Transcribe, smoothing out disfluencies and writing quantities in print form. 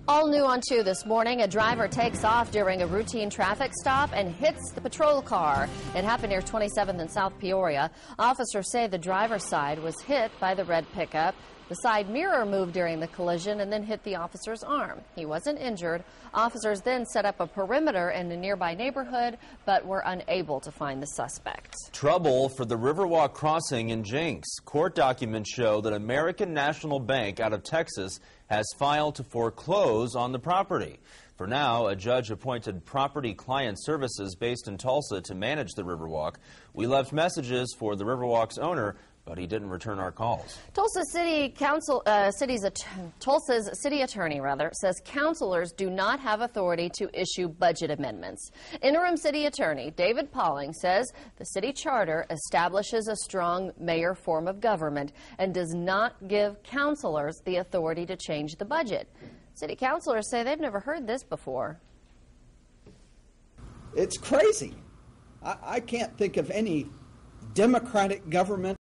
All new on 2 this morning, a driver takes off during a routine traffic stop and hits the patrol car. It happened near 27th and South Peoria. Officers say the driver's side was hit by the red pickup. The side mirror moved during the collision and then hit the officer's arm. He wasn't injured. Officers then set up a perimeter in a nearby neighborhood, but were unable to find the suspect. Trouble for the Riverwalk crossing in Jenks. Court documents show that American National Bank out of Texas has filed to foreclose on the property. For now, a judge appointed Property Client Services based in Tulsa to manage the Riverwalk. We left messages for the Riverwalk's owner, but he didn't return our calls. Tulsa's city attorney says councilors do not have authority to issue budget amendments. Interim city attorney David Pauling says the city charter establishes a strong mayor form of government and does not give councilors the authority to change the budget. City councilors say they've never heard this before. It's crazy. I can't think of any democratic government